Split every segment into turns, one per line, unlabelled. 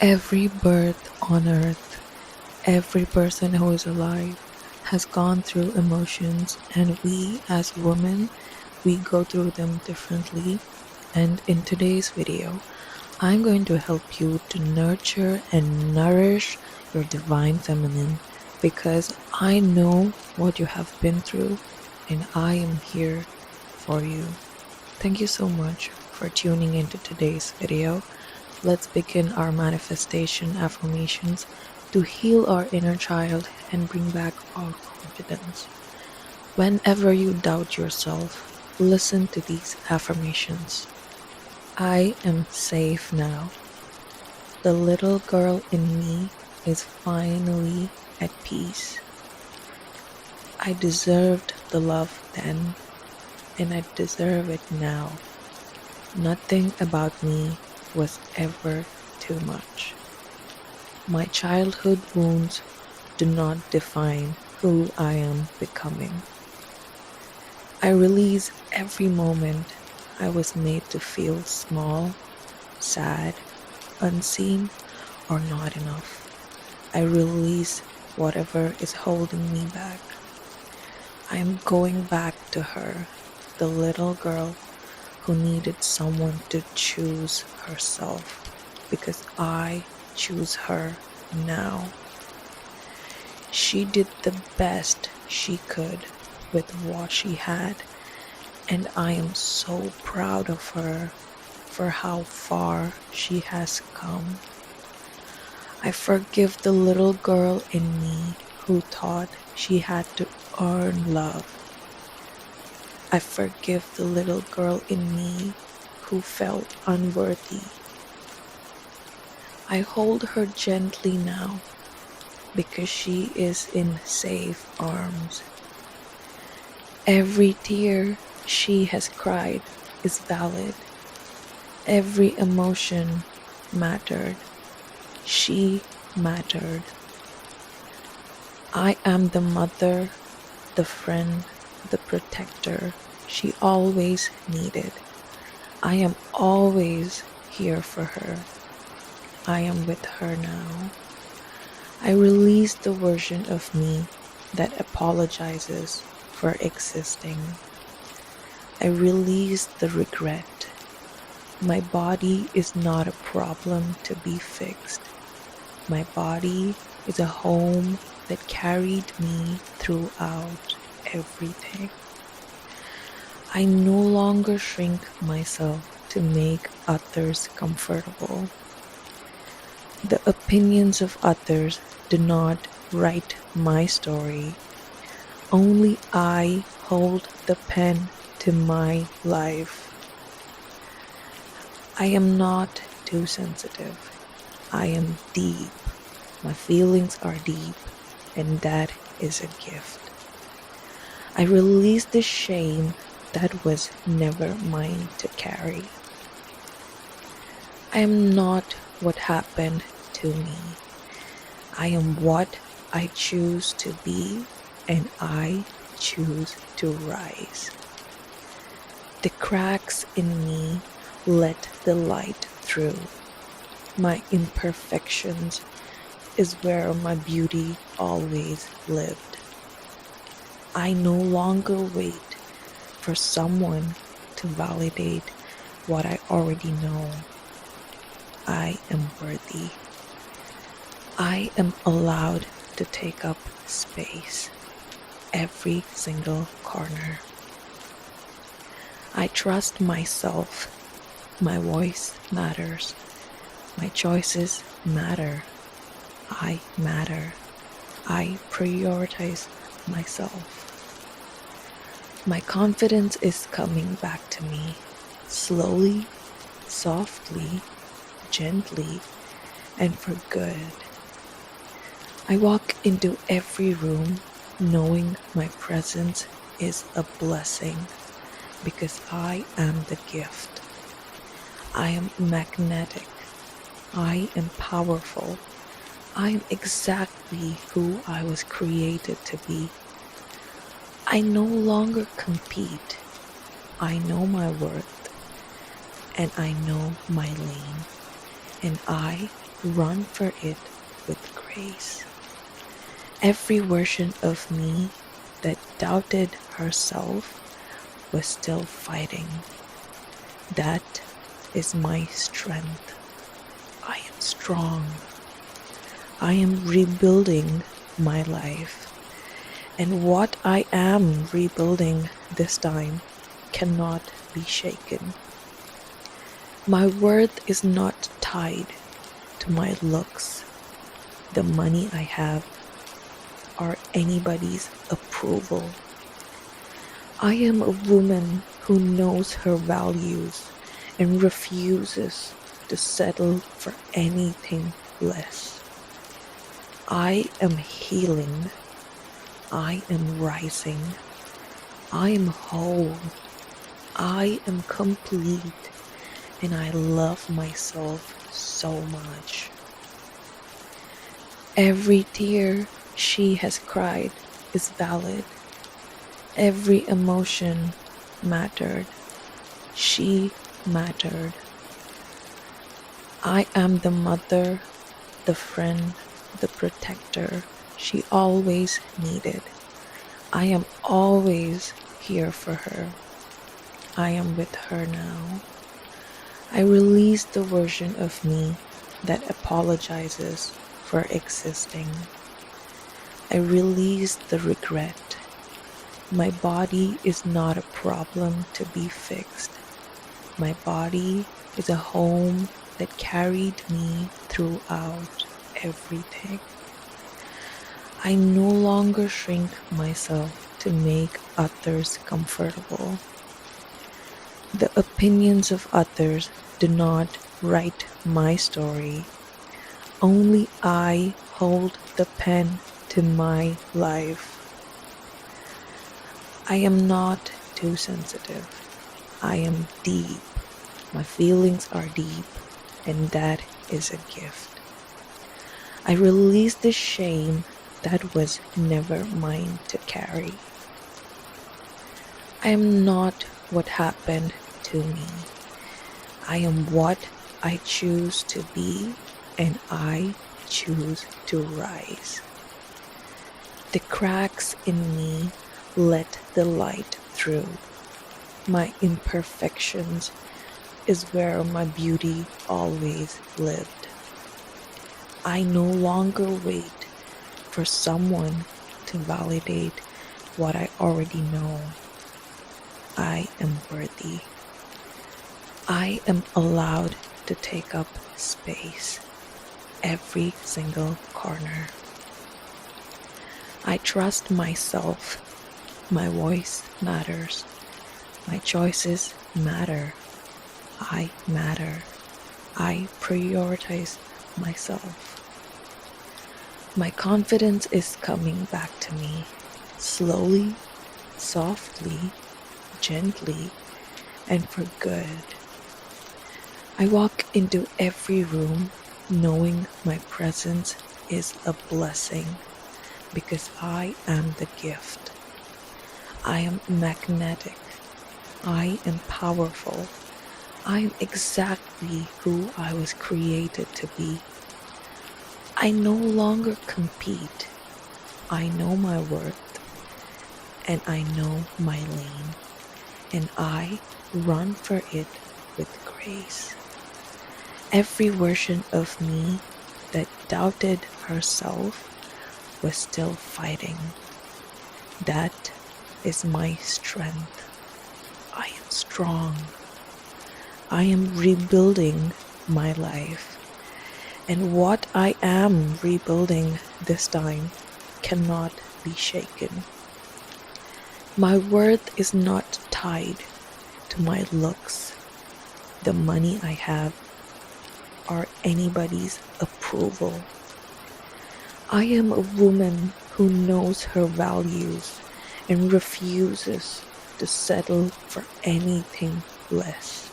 Every birth on earth, every person who is alive has gone through emotions, and we as women, we go through them differently. And in today's video, I'm going to help you to nurture and nourish your divine feminine because I know what you have been through and I am here for you. Thank you so much for tuning into today's video. Let's begin our manifestation affirmations to heal our inner child and bring back our confidence. Whenever you doubt yourself, listen to these affirmations. I am safe now. The little girl in me is finally at peace. I deserved the love then, and I deserve it now. Nothing about me was ever too much. My childhood wounds do not define who I am becoming. I release every moment I was made to feel small, sad, unseen, or not enough. I release whatever is holding me back. I am going back to her, the little girl who needed someone to choose herself, because I choose her now. She did the best she could with what she had, and I am so proud of her for how far she has come. I forgive the little girl in me who thought she had to earn love. I forgive the little girl in me who felt unworthy. I hold her gently now because she is in safe arms. Every tear she has cried is valid. Every emotion mattered. She mattered. I am the mother, the friend, the protector she always needed. I am always here for her. I am with her now. I release the version of me that apologizes for existing. I release the regret. My body is not a problem to be fixed. My body is a home that carried me throughout everything. I no longer shrink myself to make others comfortable. The opinions of others do not write my story. Only I hold the pen to my life. I am not too sensitive. I am deep. My feelings are deep, and that is a gift. I release the shame that was never mine to carry. I am not what happened to me. I am what I choose to be, and I choose to rise. The cracks in me let the light through. My imperfections is where my beauty always lived. I no longer wait for someone to validate what I already know. I am worthy. I am allowed to take up space, every single corner. I trust myself. My voice matters. My choices matter. I matter. I prioritize myself. My confidence is coming back to me, slowly, softly, gently, and for good. I walk into every room knowing my presence is a blessing because I am the gift. I am magnetic. I am powerful. I am exactly who I was created to be. I no longer compete. I know my worth, and I know my lane, and I run for it with grace. Every version of me that doubted herself was still fighting. That is my strength. I am strong. I am rebuilding my life. And what I am rebuilding this time cannot be shaken. My worth is not tied to my looks, the money I have, or anybody's approval. I am a woman who knows her values and refuses to settle for anything less. I am healing. I am rising. I am whole. I am complete. And I love myself so much. Every tear she has cried is valid. Every emotion mattered. She mattered. I am the mother, the friend, the protector she always needed. I am always here for her. I am with her now. I release the version of me that apologizes for existing. I release the regret. My body is not a problem to be fixed. My body is a home that carried me throughout everything. I no longer shrink myself to make others comfortable. The opinions of others do not write my story. Only I hold the pen to my life. I am not too sensitive. I am deep. My feelings are deep, and that is a gift. I release the shame that was never mine to carry. I am not what happened to me. I am what I choose to be, and I choose to rise. The cracks in me let the light through. My imperfections is where my beauty always lived. I no longer wait for someone to validate what I already know. I am worthy. I am allowed to take up space, every single corner. I trust myself. My voice matters. My choices matter. I matter. I prioritize myself. My confidence is coming back to me, slowly, softly, gently, and for good. I walk into every room knowing my presence is a blessing because I am the gift. I am magnetic. I am powerful. I am exactly who I was created to be. I no longer compete. I know my worth and I know my lane, and I run for it with grace. Every version of me that doubted herself was still fighting. That is my strength. I am strong. I am rebuilding my life. And what I am rebuilding this time cannot be shaken. My worth is not tied to my looks, the money I have, or anybody's approval. I am a woman who knows her values and refuses to settle for anything less.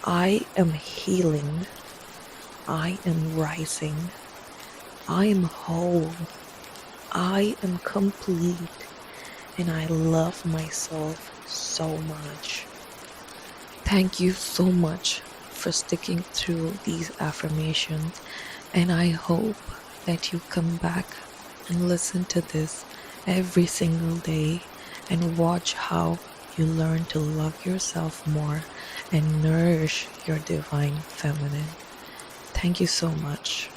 I am healing. I am rising. I am whole. I am complete. And I love myself so much. Thank you so much for sticking through these affirmations, and I hope that you come back and listen to this every single day and watch how you learn to love yourself more and nourish your divine feminine. Thank you so much.